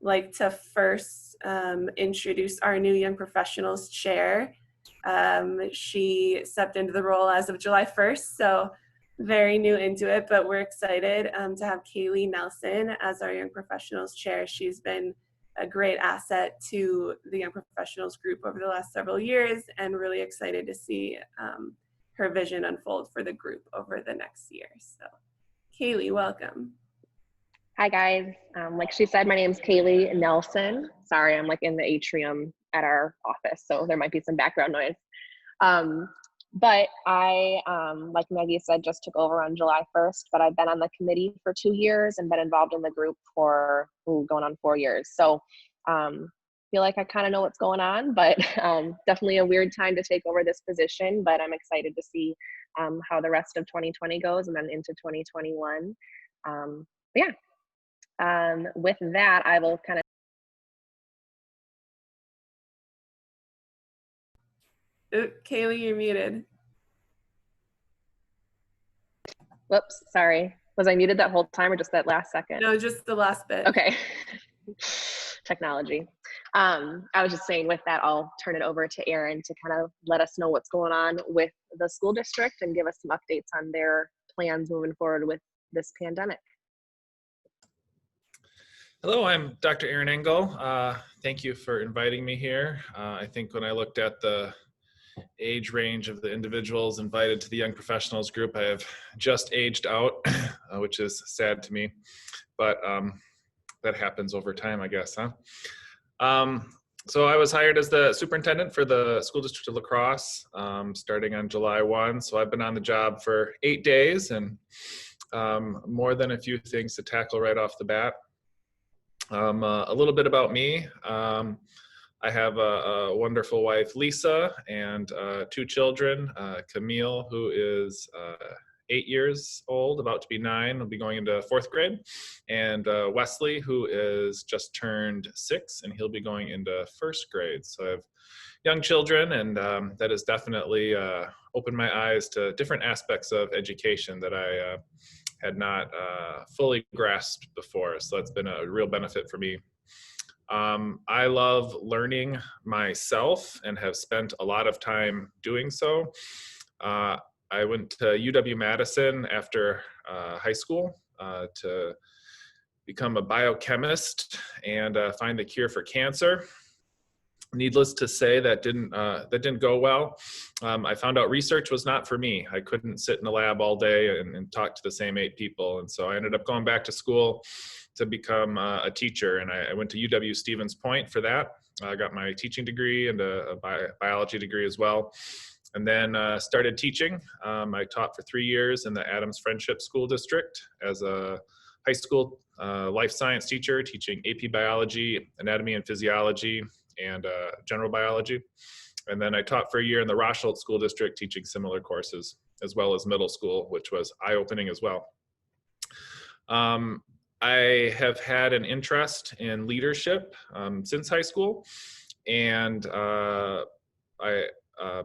like to first introduce our new Young Professionals chair. She stepped into the role as of July 1st, so very new into it, but we're excited to have Kaylee Nelson as our Young Professionals chair. She's been a great asset to the Young Professionals group over the last several years, and really excited to see her vision unfold for the group over the next year. So Kaylee, welcome. Hi guys, like she said, my name is Kaylee Nelson. Sorry, I'm like in the atrium at our office, so there might be some background noise. But I, like Maggie said, just took over on July 1st, but I've been on the committee for 2 years and been involved in the group for going on 4 years. So feel like I kind of know what's going on, but definitely a weird time to take over this position, but I'm excited to see how the rest of 2020 goes and then into 2021. Yeah. With that, I will kind of. Kaylee, you're muted. Whoops, sorry. Was I muted that whole time or just that last second? No, just the last bit. Okay. Technology. I was just saying with that, I'll turn it over to Erin to kind of let us know what's going on with the school district and give us some updates on their plans moving forward with this pandemic. Hello, I'm Dr. Aaron Engel. Thank you for inviting me here. I think when I looked at the age range of the individuals invited to the Young Professionals group, I have just aged out, which is sad to me, but that happens over time, I guess, huh? So I was hired as the superintendent for the school district of La Crosse, starting on July 1. So I've been on the job for 8 days and more than a few things to tackle right off the bat. A little bit about me. I have a wonderful wife, Lisa, and 2 children, Camille, who is 8 years old, about to be 9, will be going into 4th grade, and Wesley, who is just turned 6, and he'll be going into 1st grade. So I have young children, and that has definitely opened my eyes to different aspects of education that I had not fully grasped before. So that's been a real benefit for me. I love learning myself and have spent a lot of time doing so. I went to UW-Madison after high school to become a biochemist and find the cure for cancer. Needless to say, that didn't go well. I found out research was not for me. I couldn't sit in the lab all day and talk to the same 8 people. And so I ended up going back to school to become a teacher. And I went to UW Stevens Point for that. I got my teaching degree and a biology degree as well. And then started teaching. I taught for 3 years in the Adams Friendship School District as a high school life science teacher, teaching AP biology, anatomy and physiology, and general biology. And then I taught for a year in the Rosholt School District, teaching similar courses, as well as middle school, which was eye-opening as well. I have had an interest in leadership since high school, and I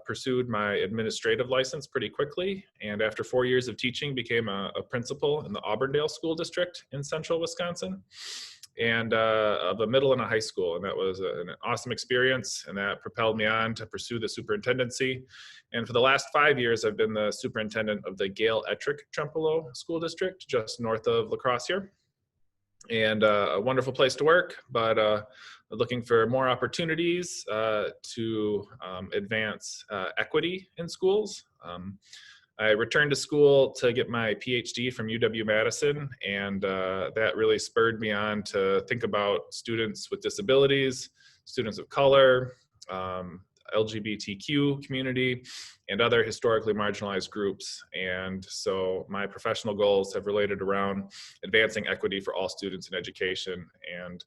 pursued my administrative license pretty quickly, and after 4 years of teaching, became a principal in the Auburndale School District in central Wisconsin, and of a middle and a high school. And that was an awesome experience, and that propelled me on to pursue the superintendency. And for the last 5 years, I've been the superintendent of the Gale Ettrick Trempealeau School District, just north of La Crosse here. And a wonderful place to work, but looking for more opportunities to advance equity in schools. I returned to school to get my PhD from UW-Madison, and that really spurred me on to think about students with disabilities, students of color, LGBTQ community, and other historically marginalized groups. And so my professional goals have related around advancing equity for all students in education. And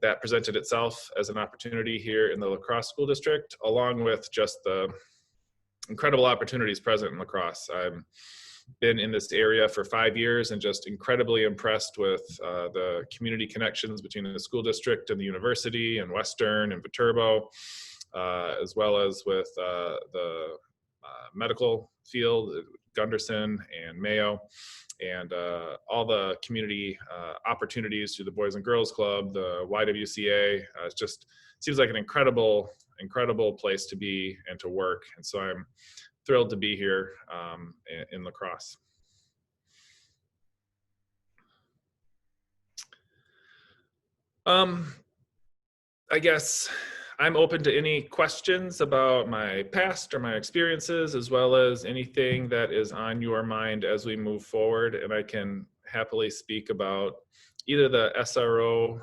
that presented itself as an opportunity here in the La Crosse School District, along with just the incredible opportunities present in La Crosse. I've been in this area for 5 years and just incredibly impressed with the community connections between the school district and the university and Western and Viterbo, as well as with the medical field, Gunderson and Mayo, and all the community opportunities through the Boys and Girls Club, the YWCA. It just seems like an incredible place to be and to work. And so I'm thrilled to be here in La Crosse. I guess I'm open to any questions about my past or my experiences, as well as anything that is on your mind as we move forward. And I can happily speak about either the SRO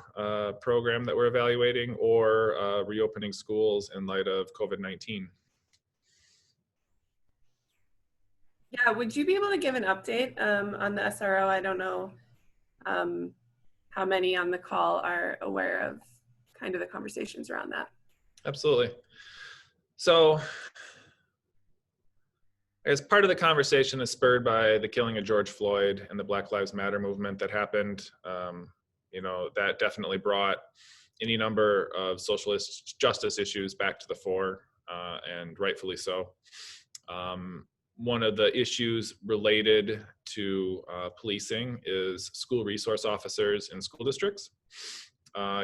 program that we're evaluating or reopening schools in light of COVID-19. Yeah, would you be able to give an update on the SRO? I don't know how many on the call are aware of kind of the conversations around that. Absolutely. So as part of the conversation is spurred by the killing of George Floyd and the Black Lives Matter movement that happened, that definitely brought any number of social justice issues back to the fore, and rightfully so. One of the issues related to policing is school resource officers in school districts.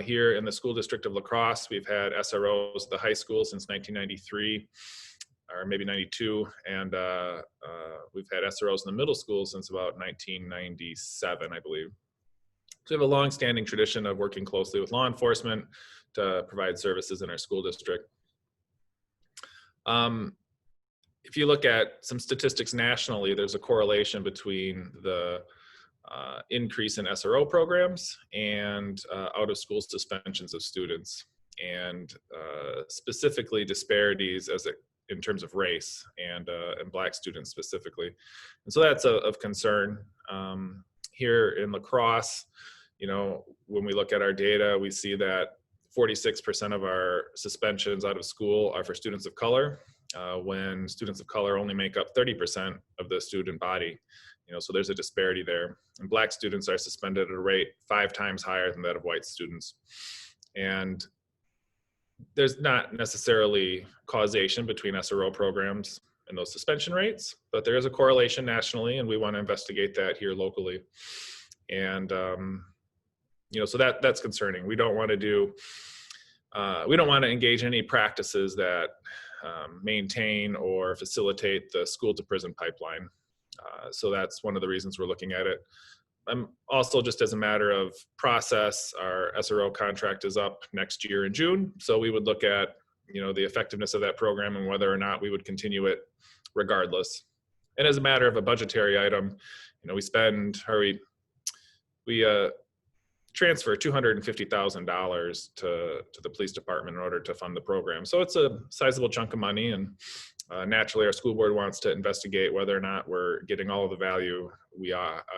Here in the school district of La Crosse, we've had SROs at the high school since 1993, or maybe 92, and we've had SROs in the middle school since about 1997, I believe. So we have a long-standing tradition of working closely with law enforcement to provide services in our school district. If you look at some statistics nationally, there's a correlation between the increase in SRO programs and out-of-school suspensions of students, and specifically disparities in terms of race and Black students specifically. And so that's of concern. Here in La Crosse, when we look at our data, we see that 46% of our suspensions out of school are for students of color, when students of color only make up 30% of the student body. So there's a disparity there. And Black students are suspended at a rate 5 times higher than that of white students. And there's not necessarily causation between SRO programs and those suspension rates, but there is a correlation nationally, and we want to investigate that here locally. And so that's concerning. We don't want to engage in any practices that maintain or facilitate the school to prison pipeline. So that's one of the reasons we're looking at it. Also, just as a matter of process, our SRO contract is up next year in June. So we would look at, the effectiveness of that program and whether or not we would continue it regardless. And as a matter of a budgetary item, we transfer $250,000 to the police department in order to fund the program. So it's a sizable chunk of money, and naturally our school board wants to investigate whether or not we're getting all of the value we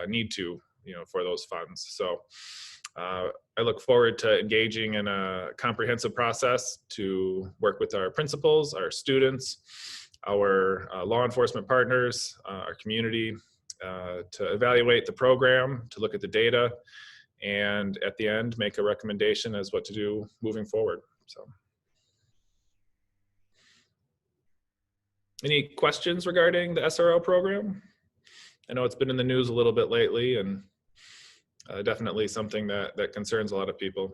need to, for those funds. So I look forward to engaging in a comprehensive process to work with our principals, our students, our law enforcement partners, our community, to evaluate the program, to look at the data, and at the end make a recommendation as what to do moving forward. So any questions regarding the SRO program? I know it's been in the news a little bit lately, and definitely something that concerns a lot of people.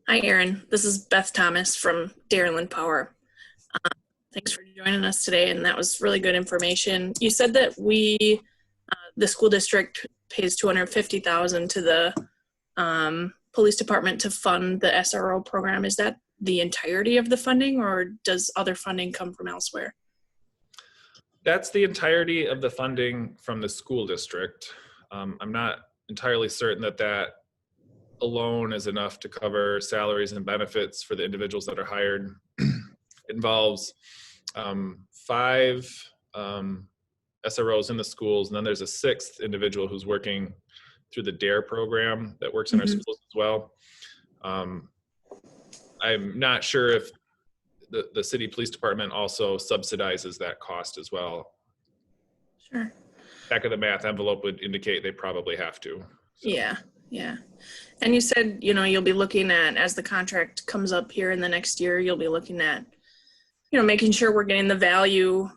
Hi, Erin. This is Beth Thomas from Dairyland Power. Thanks for joining us today, and that was really good information. You said that the school district pays $250,000 to the police department to fund the SRO program. Is that the entirety of the funding, or does other funding come from elsewhere? That's the entirety of the funding from the school district. I'm not entirely certain that alone is enough to cover salaries and benefits for the individuals that are hired. It involves 5 SROs in the schools, and then there's a 6th individual who's working through the DARE program that works in our schools as well. I'm not sure if the city police department also subsidizes that cost as well. Sure. Back of the math envelope would indicate they probably have to. So. Yeah. And you said, you'll be looking at, as the contract comes up here in the next year, you'll be looking at, making sure we're getting the value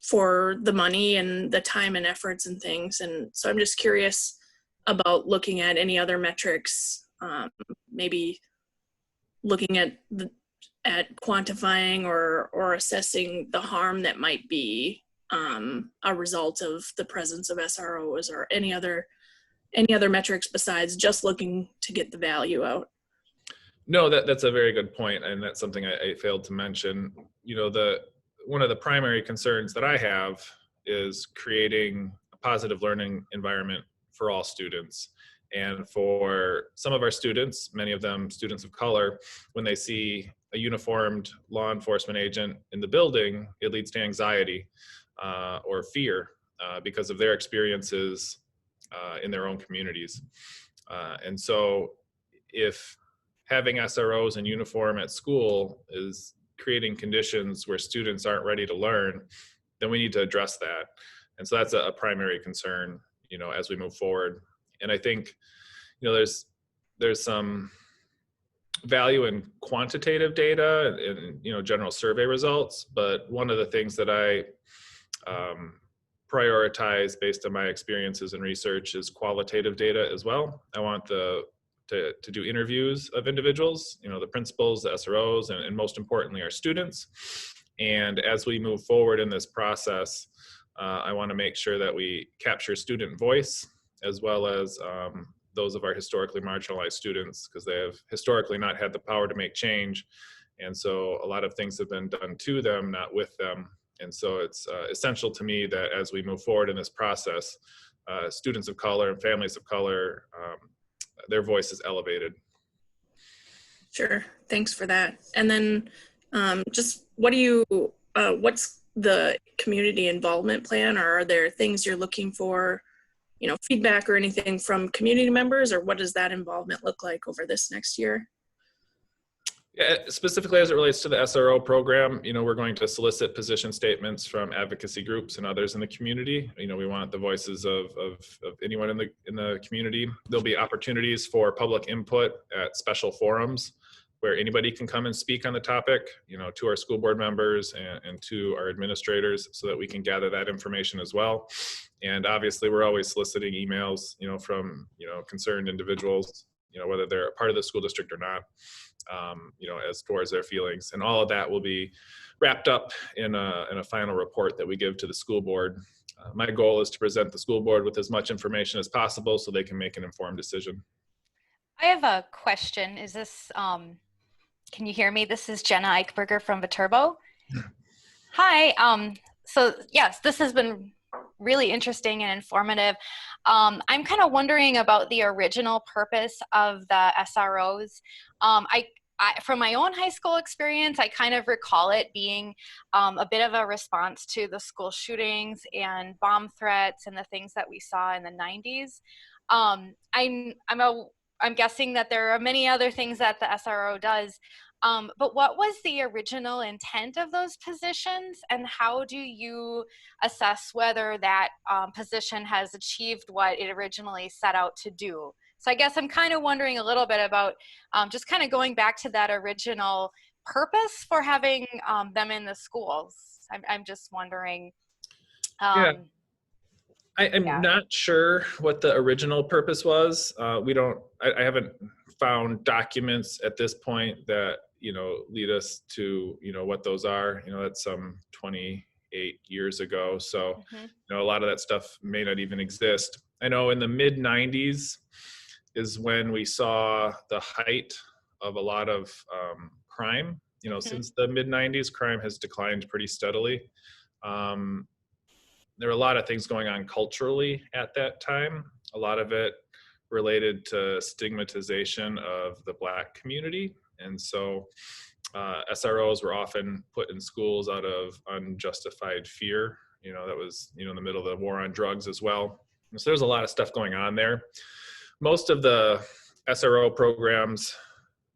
for the money and the time and efforts and things. And so I'm just curious about looking at any other metrics, maybe looking at quantifying or assessing the harm that might be a result of the presence of SROs, or any other metrics besides just looking to get the value out. No, that's a very good point, and that's something I failed to mention. One of the primary concerns that I have is creating a positive learning environment for all students. And for some of our students, many of them students of color, when they see a uniformed law enforcement agent in the building, it leads to anxiety or fear because of their experiences in their own communities. And so if having SROs in uniform at school is creating conditions where students aren't ready to learn, then we need to address that. And so that's a primary concern, as we move forward. And I think, there's some value in quantitative data and general survey results, but one of the things that I prioritize based on my experiences and research is qualitative data as well. I want to do interviews of individuals, the principals, the SROs, and most importantly, our students. And as we move forward in this process, I want to make sure that we capture student voice as well as those of our historically marginalized students, because they have historically not had the power to make change. And so a lot of things have been done to them, not with them. And so it's essential to me that as we move forward in this process, students of color and families of color, their voice is elevated. Sure, thanks for that. And then just what's the community involvement plan, or are there things you're looking for, feedback or anything from community members, or what does that involvement look like over this next year? Yeah, specifically as it relates to the SRO program, we're going to solicit position statements from advocacy groups and others in the community. We want the voices of anyone in the community. There'll be opportunities for public input at special forums where anybody can come and speak on the topic, to our school board members and to our administrators, so that we can gather that information as well. And obviously we're always soliciting emails, from, concerned individuals, whether they're a part of the school district or not, as towards their feelings. And all of that will be wrapped up in a final report that we give to the school board. My goal is to present the school board with as much information as possible so they can make an informed decision. I have a question. Is this, can you hear me? This is Jenna Eichberger from Viterbo. Hi. So yes, this has been really interesting and informative. I'm kind of wondering about the original purpose of the SROs. From my own high school experience, I kind of recall it being a bit of a response to the school shootings and bomb threats and the things that we saw in the 90s. I'm guessing that there are many other things that the SRO does, but what was the original intent of those positions, and how do you assess whether that position has achieved what it originally set out to do? So I guess I'm kind of wondering a little bit about just kind of going back to that original purpose for having them in the schools. I'm just wondering. I'm not sure what the original purpose was. I haven't found documents at this point that, lead us to, what those are. That's some 28 years ago. So, a lot of that stuff may not even exist. I know in the mid 90s is when we saw the height of a lot of crime. Since the mid 90s, crime has declined pretty steadily. There were a lot of things going on culturally at that time. A lot of it related to stigmatization of the Black community. And so SROs were often put in schools out of unjustified fear. That was, in the middle of the war on drugs as well. And so there's a lot of stuff going on there. Most of the SRO programs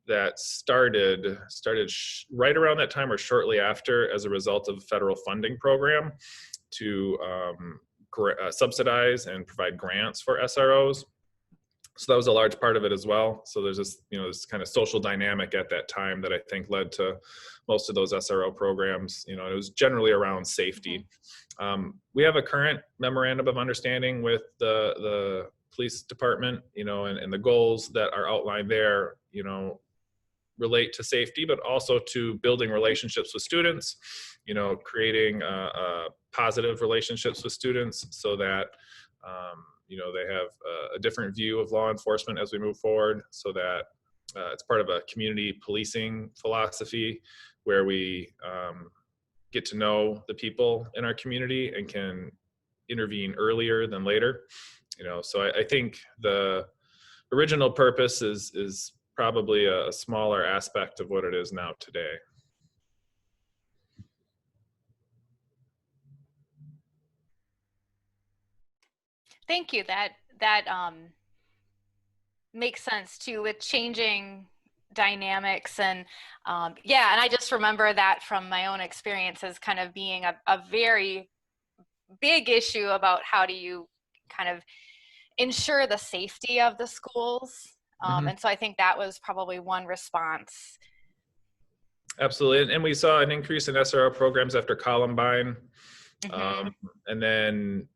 that started right around that time or shortly after as a result of a federal funding program to subsidize and provide grants for SROs. So that was a large part of it as well. So there's this, this kind of social dynamic at that time that I think led to most of those SRO programs. It was generally around safety. We have a current memorandum of understanding with the police department, and the goals that are outlined there, relate to safety, but also to building relationships with students, creating positive relationships with students so that, they have a different view of law enforcement as we move forward, so that it's part of a community policing philosophy where we get to know the people in our community and can intervene earlier than later. So I think the original purpose is probably a smaller aspect of what it is now today. Thank you. That makes sense too, with changing dynamics and yeah, and I just remember that from my own experiences kind of being a very big issue about how do you kind of ensure the safety of the schools. And so I think that was probably one response. Absolutely. And we saw an increase in SRO programs after Columbine. And then,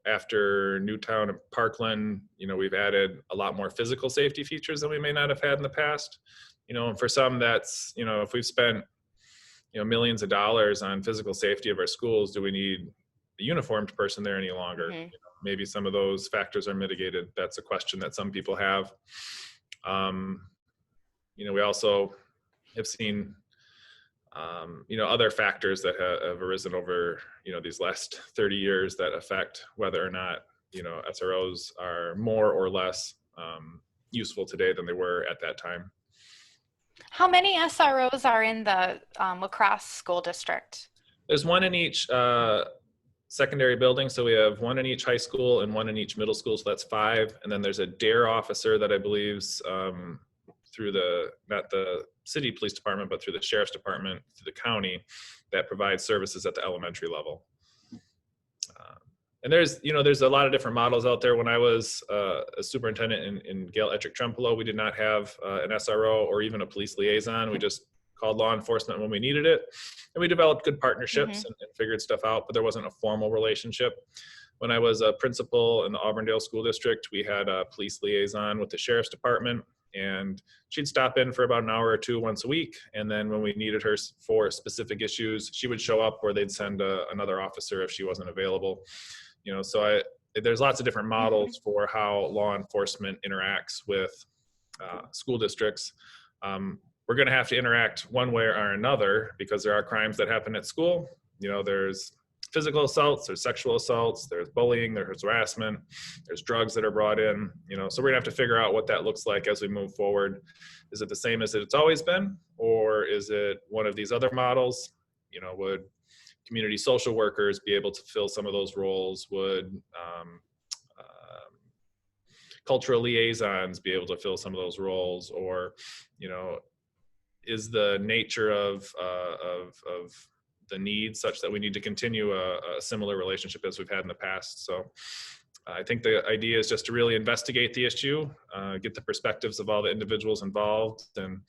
after Newtown and Parkland, we've added a lot more physical safety features than we may not have had in the past. And for some that's, if we've spent, millions of dollars on physical safety of our schools, do we need a uniformed person there any longer? Maybe some of those factors are mitigated. That's a question that some people have. We also have seen, other factors that have arisen over, these last 30 years that affect whether or not, SROs are more or less useful today than they were at that time. How many SROs are in the La Crosse School District? There's one in each secondary building. So we have one in each high school and one in each middle school. So that's 5. And then there's a DARE officer that I believe's through not the city police department, but through the sheriff's department, through the county, that provides services at the elementary level. And there's a lot of different models out there. When I was a superintendent in Gale Ettrick Trempealeau, we did not have an SRO or even a police liaison. We just called law enforcement when we needed it. And we developed good partnerships and figured stuff out, but there wasn't a formal relationship. When I was a principal in the Auburndale School District, we had a police liaison with the sheriff's department, and she'd stop in for about an hour or two once a week. And then when we needed her for specific issues, she would show up, or they'd send another officer if she wasn't available. So there's lots of different models for how law enforcement interacts with school districts. We're going to have to interact one way or another because there are crimes that happen at school. There's physical assaults, there's sexual assaults, there's bullying, there's harassment, there's drugs that are brought in, so we're gonna have to figure out what that looks like as we move forward. Is it the same as it's always been, or is it one of these other models? Would community social workers be able to fill some of those roles? Would cultural liaisons be able to fill some of those roles? Or, is the nature of the need such that we need to continue a similar relationship as we've had in the past? So I think the idea is just to really investigate the issue, get the perspectives of all the individuals involved, and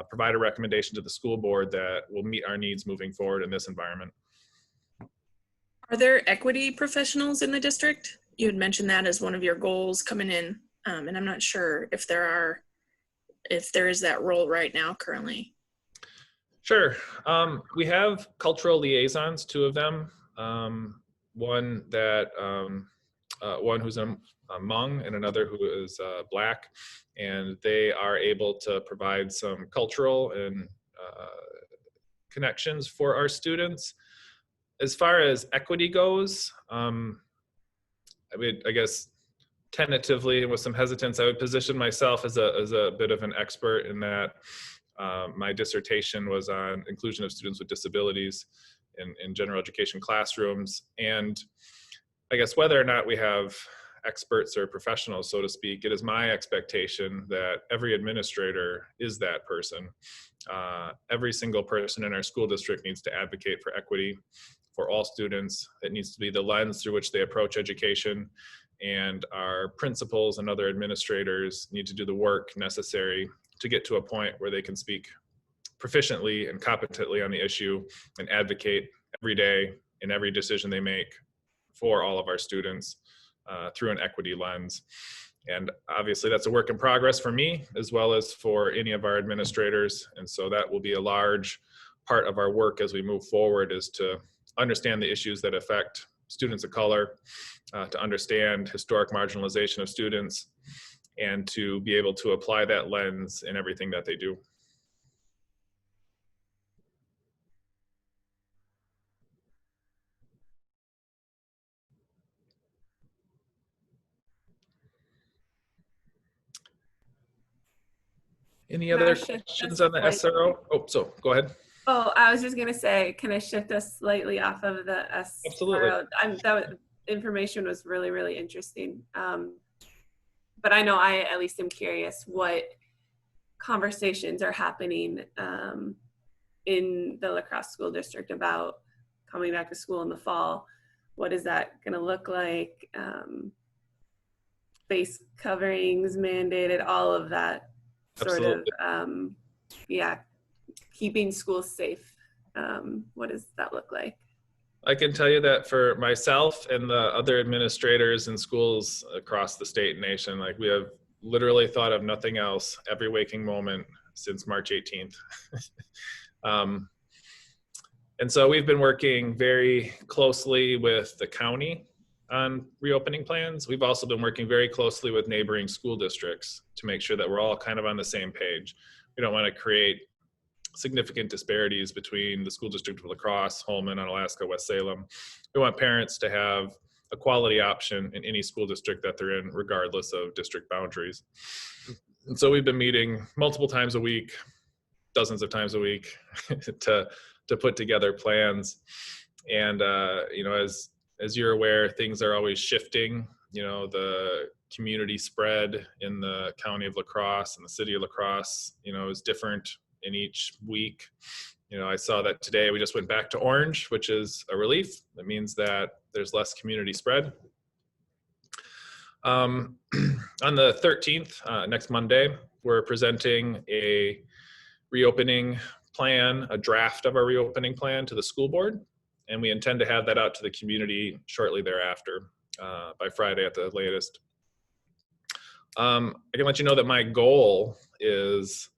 provide a recommendation to the school board that will meet our needs moving forward in this environment. Are there equity professionals in the district? You had mentioned that as one of your goals coming in, and I'm not sure if there is that role right now currently. Sure. We have cultural liaisons, 2 of them. One who's a Hmong and another who is Black, and they are able to provide some cultural and connections for our students. As far as equity goes, I guess tentatively and with some hesitance, I would position myself as a bit of an expert in that. My dissertation was on inclusion of students with disabilities in general education classrooms. And I guess whether or not we have experts or professionals, so to speak, it is my expectation that every administrator is that person. Every single person in our school district needs to advocate for equity for all students. It needs to be the lens through which they approach education, and our principals and other administrators need to do the work necessary to get to a point where they can speak proficiently and competently on the issue and advocate every day in every decision they make for all of our students through an equity lens. And obviously that's a work in progress for me as well as for any of our administrators. And so that will be a large part of our work as we move forward, is to understand the issues that affect students of color, to understand historic marginalization of students, and to be able to apply that lens in everything that they do. Any other questions on the SRO? Oh, so go ahead. Oh, I was just going to say, can I shift us slightly off of the SRO? Absolutely. That information was really, really interesting. But I know I at least am curious what conversations are happening in the La Crosse School District about coming back to school in the fall. What is that going to look like? Face coverings mandated, all of that sort Absolutely. of, yeah, keeping schools safe. What does that look like? I can tell you that for myself and the other administrators in schools across the state and nation, like, we have literally thought of nothing else every waking moment since March 18th. And so we've been working very closely with the county on reopening plans. We've also been working very closely with neighboring school districts to make sure that we're all kind of on the same page. We don't want to create significant disparities between the school district of La Crosse, Holmen, Onalaska, West Salem. We want parents to have a quality option in any school district that they're in, regardless of district boundaries. And so we've been meeting multiple times a week, dozens of times a week, to put together plans. And you know, as you're aware, things are always shifting. You know, the community spread in the county of La Crosse and the city of La Crosse, you know, is different in each week. You know, I saw that today we just went back to orange, which is a relief. That means that there's less community spread. On the 13th, next Monday, we're presenting a reopening plan, a draft of our reopening plan to the school board. And we intend to have that out to the community shortly thereafter, by Friday at the latest. I can let you know that my goal is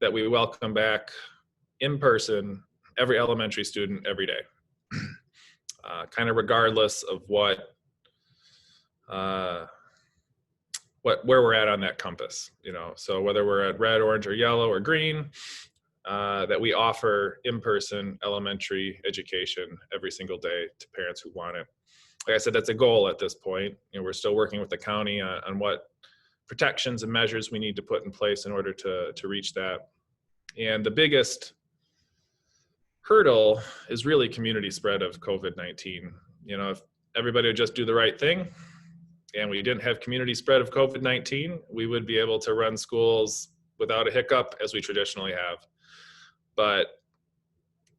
that we welcome back in person every elementary student every day, kind of regardless of where we're at on that compass, you know. So whether we're at red, orange, or yellow, or green, that we offer in-person elementary education every single day to parents who want it. Like I said, that's a goal at this point. You know, we're still working with the county on what protections and measures we need to put in place in order to reach that. And the biggest hurdle is really community spread of COVID-19. You know, if everybody would just do the right thing and we didn't have community spread of COVID-19, we would be able to run schools without a hiccup as we traditionally have. But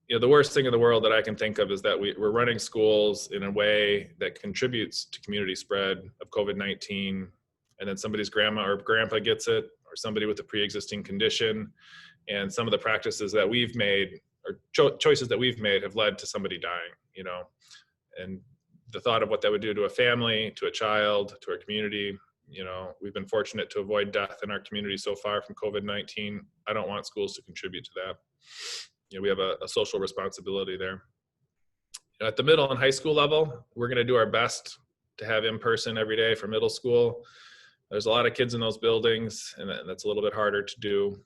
you know, the worst thing in the world that I can think of is that we're running schools in a way that contributes to community spread of COVID-19, and then somebody's grandma or grandpa gets it, or somebody with a pre-existing condition, and some of the practices that we've made, or choices that we've made, have led to somebody dying, you know. And the thought of what that would do to a family, to a child, to our community, you know, we've been fortunate to avoid death in our community so far from COVID-19. I don't want schools to contribute to that. You know, we have a social responsibility there. At the middle and high school level, we're going to do our best to have in-person every day for middle school. There's a lot of kids in those buildings, and that's a little bit harder to do.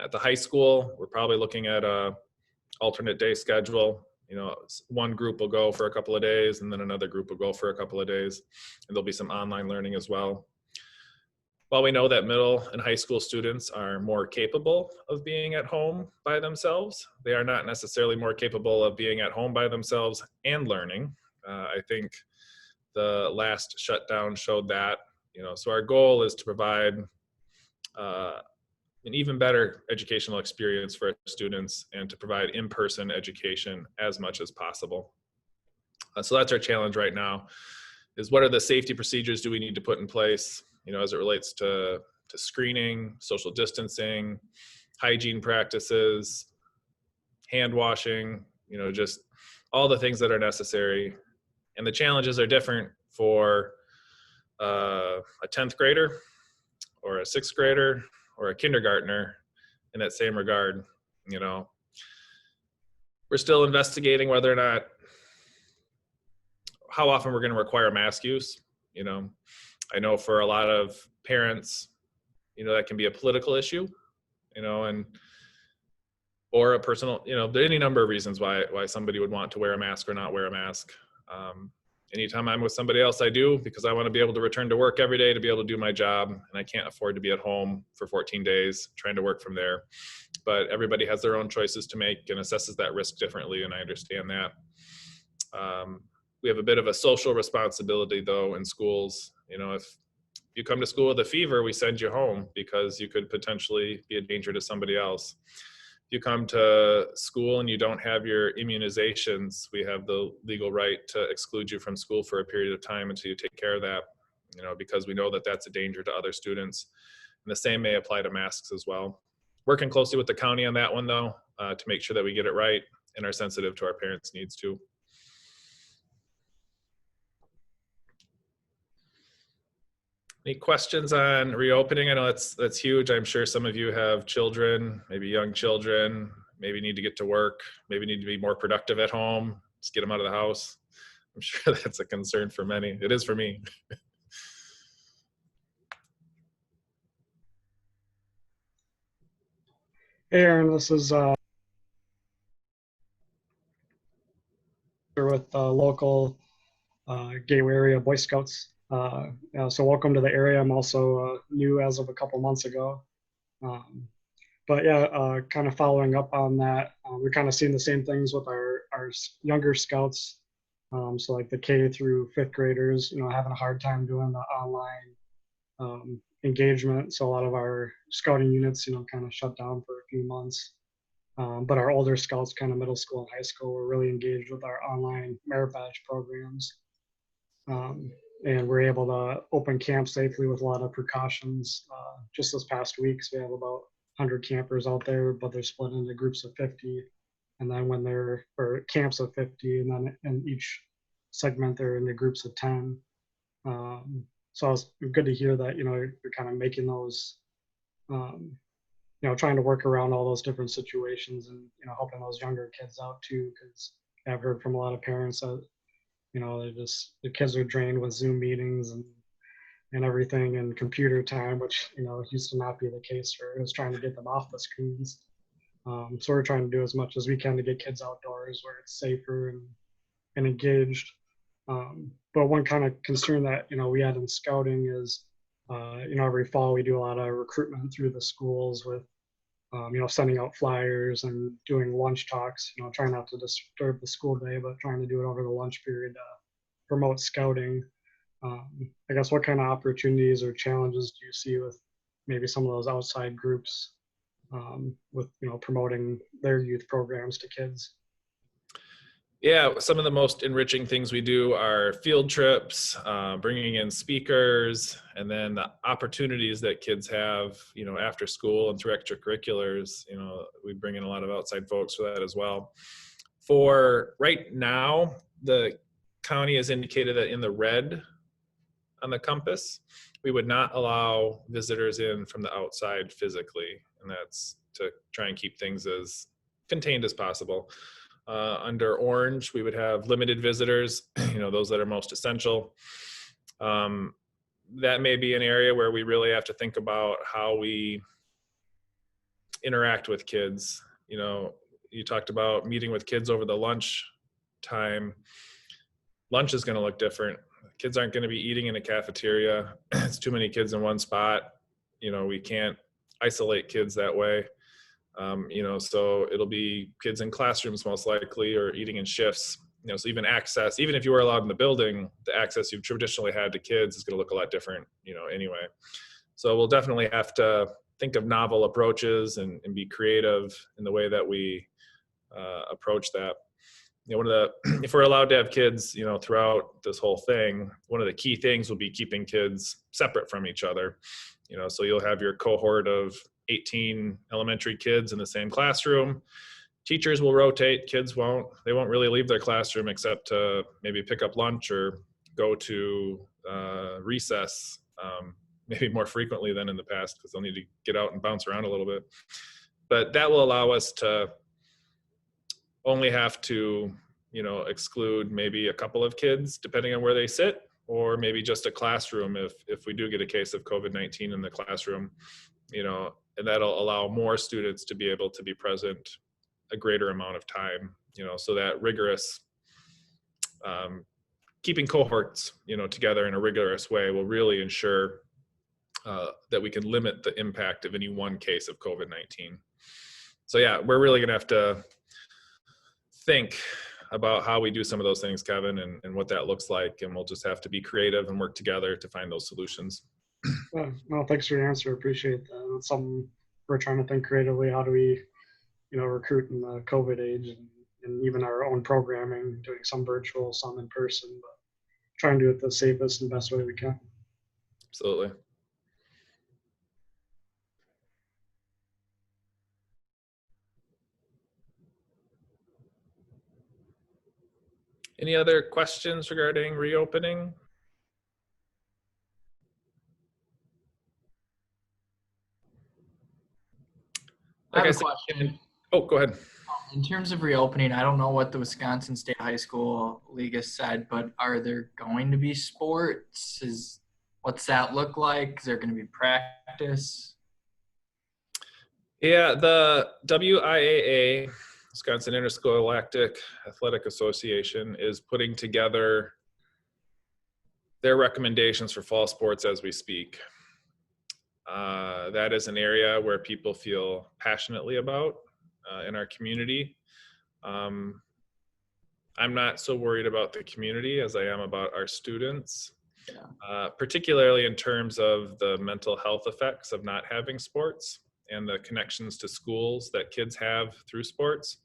At the high school, we're probably looking at a alternate day schedule. You know, one group will go for a couple of days, and then another group will go for a couple of days, and there'll be some online learning as well. While we know that middle and high school students are more capable of being at home by themselves, they are not necessarily more capable of being at home by themselves and learning. I think the last shutdown showed that. So our goal is to provide an even better educational experience for our students and to provide in-person education as much as possible. So that's our challenge right now, is what are the safety procedures do we need to put in place, as it relates to screening, social distancing, hygiene practices, hand washing, just all the things that are necessary. And the challenges are different for a 10th grader or a 6th grader or a kindergartner in that same regard. We're still investigating whether or not, how often we're going to require mask use. I know for a lot of parents, that can be a political issue, or a personal, there are any number of reasons why somebody would want to wear a mask or not wear a mask. Anytime I'm with somebody else, I do, because I want to be able to return to work every day to be able to do my job, and I can't afford to be at home for 14 days trying to work from there. But everybody has their own choices to make and assesses that risk differently, and I understand that. We have a bit of a social responsibility, though, in schools. If you come to school with a fever, we send you home because you could potentially be a danger to somebody else. If you come to school and you don't have your immunizations, we have the legal right to exclude you from school for a period of time until you take care of that, because we know that that's a danger to other students. And the same may apply to masks as well. Working closely with the county on that one, though, to make sure that we get it right and are sensitive to our parents' needs too. Any questions on reopening? I know that's huge. I'm sure some of you have children, maybe young children, maybe need to get to work, maybe need to be more productive at home, just get them out of the house. I'm sure that's a concern for many. It is for me. Hey Aaron, this is with local Gateway Area Boy Scouts. So welcome to the area. I'm also new as of a couple months ago. But yeah, kind of following up on that, we're kind of seeing the same things with our younger scouts. So like the K through 5th graders, having a hard time doing the online engagement. So a lot of our scouting units, kind of shut down for a few months. But our older scouts, kind of middle school and high school, were really engaged with our online merit badge programs. And we're able to open camp safely with a lot of precautions. Just this past week, so we have about 100 campers out there, but they're split into groups of 50. And then when they're, or camps of 50, and then in each segment, they're in the groups of 10. So it's good to hear that, you're kind of making those, trying to work around all those different situations and, helping those younger kids out too, because I've heard from a lot of parents that, the kids are drained with Zoom meetings and everything, and computer time, which, used to not be the case for us, trying to get them off the screens. So we're trying to do as much as we can to get kids outdoors where it's safer and engaged. But one kind of concern that, we had in scouting is, every fall we do a lot of recruitment through the schools with, sending out flyers and doing lunch talks, trying not to disturb the school day, but trying to do it over the lunch period to promote scouting. I guess what kind of opportunities or challenges do you see with maybe some of those outside groups with, promoting their youth programs to kids? Yeah, some of the most enriching things we do are field trips, bringing in speakers, and then the opportunities that kids have, after school and through extracurriculars. We bring in a lot of outside folks for that as well. For right now, the county has indicated that in the red on the compass, we would not allow visitors in from the outside physically, and that's to try and keep things as contained as possible. Under orange, we would have limited visitors, those that are most essential. That may be an area where we really have to think about how we interact with kids. You talked about meeting with kids over the lunch time. Lunch is going to look different. Kids aren't going to be eating in a cafeteria. It's too many kids in one spot. We can't isolate kids that way. So it'll be kids in classrooms most likely, or eating in shifts. So even access, even if you were allowed in the building, the access you've traditionally had to kids is going to look a lot different, anyway. So we'll definitely have to think of novel approaches and be creative in the way that we approach that. If we're allowed to have kids, throughout this whole thing, one of the key things will be keeping kids separate from each other. So you'll have your cohort of 18 elementary kids in the same classroom. Teachers will rotate, kids won't. They won't really leave their classroom except to maybe pick up lunch or go to recess, maybe more frequently than in the past, because they'll need to get out and bounce around a little bit. But that will allow us to only have to, exclude maybe a couple of kids depending on where they sit, or maybe just a classroom if we do get a case of COVID-19 in the classroom, and that'll allow more students to be able to be present a greater amount of time, so that rigorous, keeping cohorts, together in a rigorous way will really ensure that we can limit the impact of any one case of COVID-19. So yeah, we're really gonna have to think about how we do some of those things, Kevin, and what that looks like, and we'll just have to be creative and work together to find those solutions. Well, thanks for your answer. Appreciate that. It's something we're trying to think creatively. How do we, recruit in the COVID age, and even our own programming, doing some virtual, some in person, but trying to do it the safest and best way we can. Absolutely. Any other questions regarding reopening? I have a question. Oh, go ahead. In terms of reopening, I don't know what the Wisconsin State High School League has said, but are there going to be sports? What's that look like? Is there going to be practice? Yeah, the WIAA, Wisconsin Interscholastic Athletic Association, is putting together their recommendations for fall sports as we speak. That is an area where people feel passionately about in our community. I'm not so worried about the community as I am about our students, particularly in terms of the mental health effects of not having sports and the connections to schools that kids have through sports.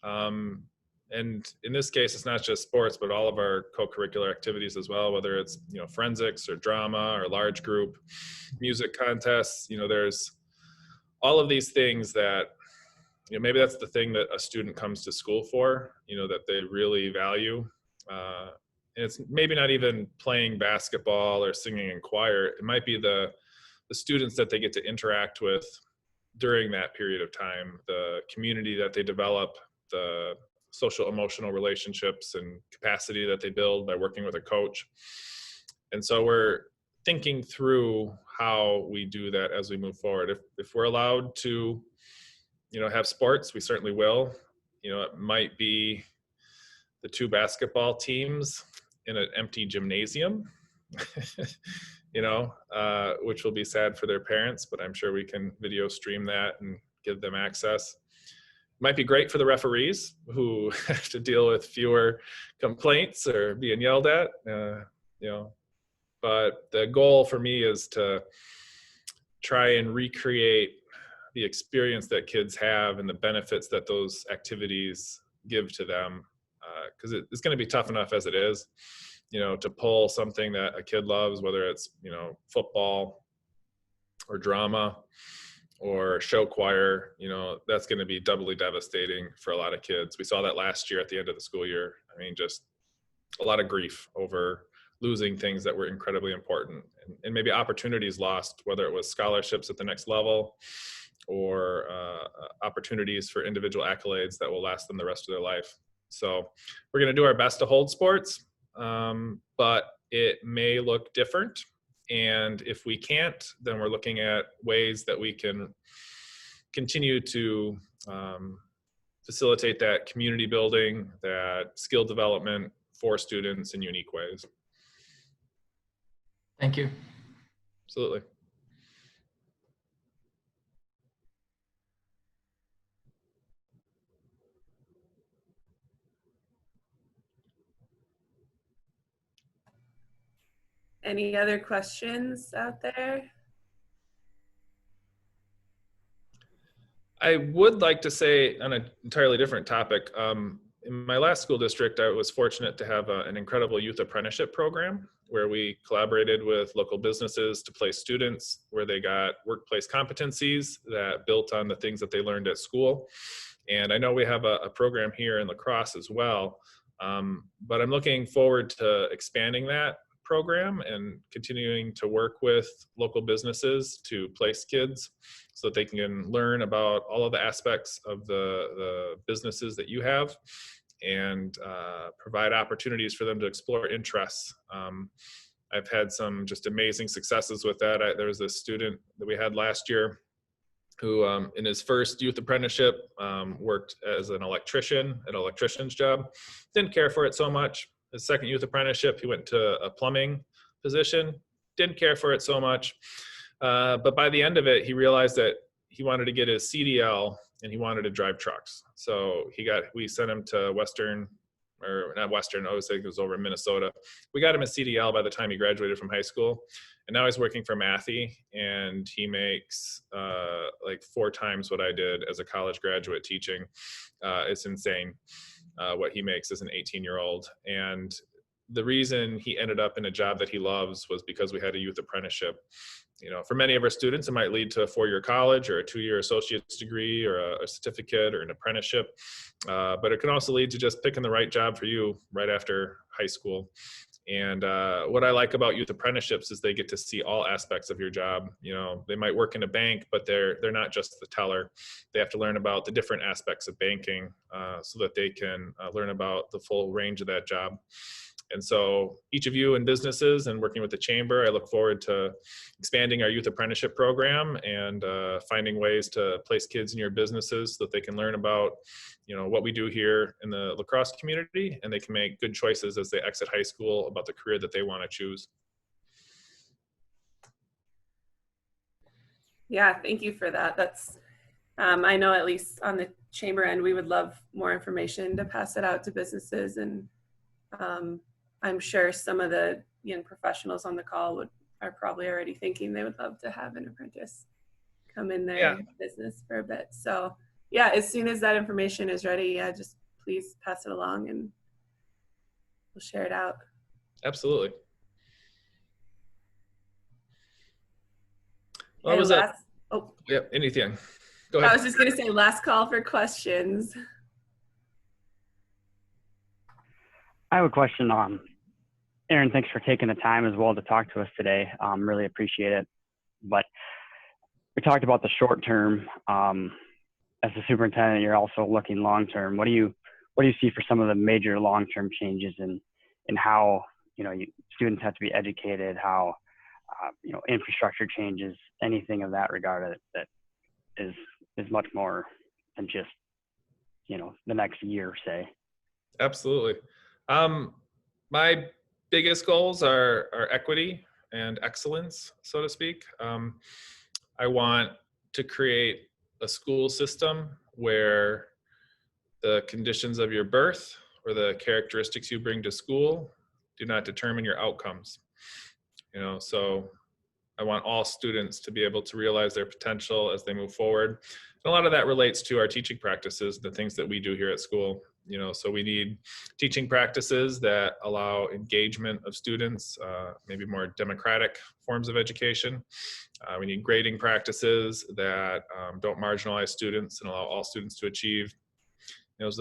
And in this case, it's not just sports, but all of our co-curricular activities as well, whether it's, forensics or drama or large group music contests. There's all of these things that, maybe that's the thing that a student comes to school for, that they really value. And it's maybe not even playing basketball or singing in choir. It might be the students that they get to interact with during that period of time, the community that they develop, the social emotional relationships and capacity that they build by working with a coach. And so we're thinking through how we do that as we move forward. If we're allowed to, have sports, we certainly will. It might be the two basketball teams in an empty gymnasium, which will be sad for their parents, but I'm sure we can video stream that and give them access. Might be great for the referees who have to deal with fewer complaints or being yelled at, but the goal for me is to try and recreate the experience that kids have and the benefits that those activities give to them. Because it's going to be tough enough as it is, to pull something that a kid loves, whether it's, football or drama or show choir, that's going to be doubly devastating for a lot of kids. We saw that last year at the end of the school year. I mean, just a lot of grief over losing things that were incredibly important, and maybe opportunities lost, whether it was scholarships at the next level or opportunities for individual accolades that will last them the rest of their life. So we're going to do our best to hold sports, but it may look different. And if we can't, then we're looking at ways that we can continue to facilitate that community building, that skill development for students in unique ways. Thank you. Absolutely. Any other questions out there? I would like to say on an entirely different topic. In my last school district, I was fortunate to have an incredible youth apprenticeship program where we collaborated with local businesses to place students where they got workplace competencies that built on the things that they learned at school. And I know we have a program here in La Crosse as well, but I'm looking forward to expanding that program and continuing to work with local businesses to place kids so that they can learn about all of the aspects of the businesses that you have and provide opportunities for them to explore interests. I've had some just amazing successes with that. There was a student that we had last year who in his first youth apprenticeship worked as an electrician at an electrician's job. Didn't care for it so much. His second youth apprenticeship, he went to a plumbing position. Didn't care for it so much. But by the end of it, he realized that he wanted to get his CDL and he wanted to drive trucks. So we sent him to Western, or not Western, I was thinking it was over in Minnesota. We got him a CDL by the time he graduated from high school. And now he's working for Matthew, and he makes like 4 times what I did as a college graduate teaching. It's insane what he makes as an 18-year-old. And the reason he ended up in a job that he loves was because we had a youth apprenticeship. You know, for many of our students, it might lead to a 4-year college or a 2-year associate's degree or a certificate or an apprenticeship. But it can also lead to just picking the right job for you right after high school. And what I like about youth apprenticeships is they get to see all aspects of your job. You know, they might work in a bank, but they're not just the teller. They have to learn about the different aspects of banking so that they can learn about the full range of that job. And so each of you in businesses and working with the chamber, I look forward to expanding our youth apprenticeship program and finding ways to place kids in your businesses so that they can learn about, you know, what we do here in the La Crosse community, and they can make good choices as they exit high school about the career that they want to choose. Yeah, thank you for that. That's, I know at least on the chamber end, we would love more information to pass it out to businesses, and I'm sure some of the young professionals on the call are probably already thinking they would love to have an apprentice come in their business for a bit. So yeah, as soon as that information is ready, just please pass it along and we'll share it out. Absolutely. What was that? Oh, yeah, anything. Go ahead. I was just going to say last call for questions. I have a question. Aaron, thanks for taking the time as well to talk to us today. Really appreciate it. But we talked about the short term. As a superintendent, you're also looking long term. What do you see for some of the major long term changes in how, you know, students have to be educated, how you know, infrastructure changes, anything of that regard that is much more than just, you know, the next year, say? Absolutely. My biggest goals are equity and excellence, so to speak. I want to create a school system where the conditions of your birth or the characteristics you bring to school do not determine your outcomes. You know, so I want all students to be able to realize their potential as they move forward. And a lot of that relates to our teaching practices, the things that we do here at school. You know, so we need teaching practices that allow engagement of students, maybe more democratic forms of education. We need grading practices that don't marginalize students and allow all students to achieve. You know,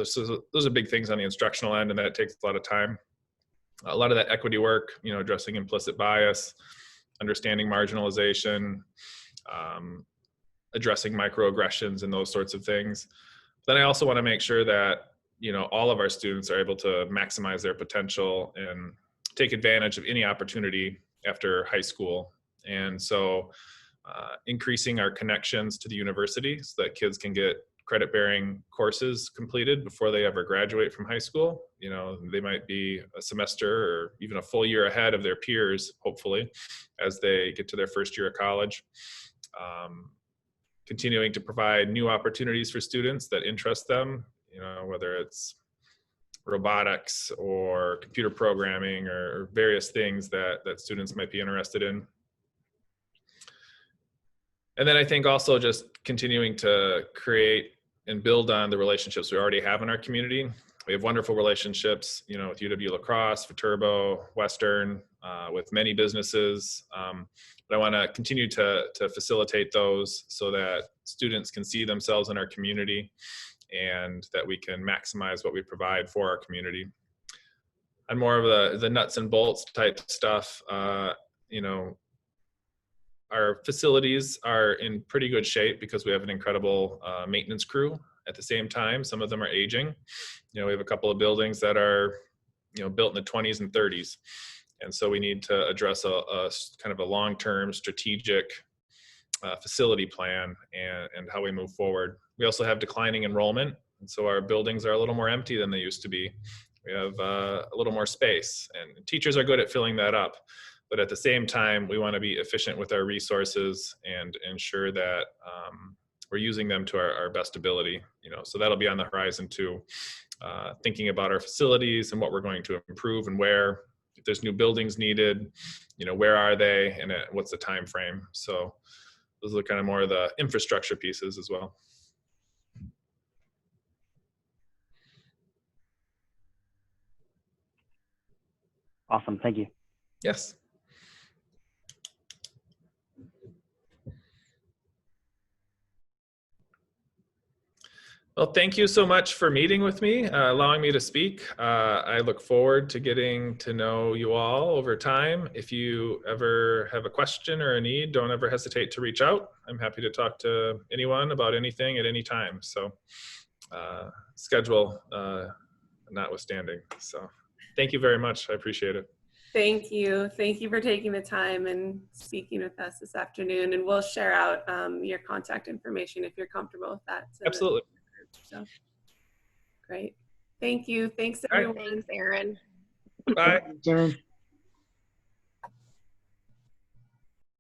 those are big things on the instructional end, and that takes a lot of time. A lot of that equity work, you know, addressing implicit bias, understanding marginalization, addressing microaggressions and those sorts of things. Then I also want to make sure that, you know, all of our students are able to maximize their potential and take advantage of any opportunity after high school. And so increasing our connections to the university so that kids can get credit-bearing courses completed before they ever graduate from high school. You know, they might be a semester or even a full year ahead of their peers, hopefully, as they get to their first year of college. Continuing to provide new opportunities for students that interest them, you know, whether it's robotics or computer programming or various things that students might be interested in. And then I think also just continuing to create and build on the relationships we already have in our community. We have wonderful relationships, you know, with UW-La Crosse, Viterbo, Western, with many businesses. But I want to continue to facilitate those so that students can see themselves in our community and that we can maximize what we provide for our community. And more of the nuts and bolts type stuff, you know, our facilities are in pretty good shape because we have an incredible maintenance crew. At the same time, some of them are aging. You know, we have a couple of buildings that are, you know, built in the 20s and 30s. And so we need to address a kind of a long-term strategic facility plan and how we move forward. We also have declining enrollment. And so our buildings are a little more empty than they used to be. We have a little more space, and teachers are good at filling that up. But at the same time, we want to be efficient with our resources and ensure that we're using them to our best ability. You know, so that'll be on the horizon too. Thinking about our facilities and what we're going to improve and where. If there's new buildings needed, you know, where are they and what's the time frame? So those are kind of more of the infrastructure pieces as well. Awesome. Thank you. Yes. Well, thank you so much for meeting with me, allowing me to speak. I look forward to getting to know you all over time. If you ever have a question or a need, don't ever hesitate to reach out. I'm happy to talk to anyone about anything at any time. So schedule notwithstanding. So thank you very much. I appreciate it. Thank you. Thank you for taking the time and speaking with us this afternoon. And we'll share out your contact information if you're comfortable with that. Absolutely. So great. Thank you. Thanks, everyone. Thanks, Aaron. Bye. Aaron.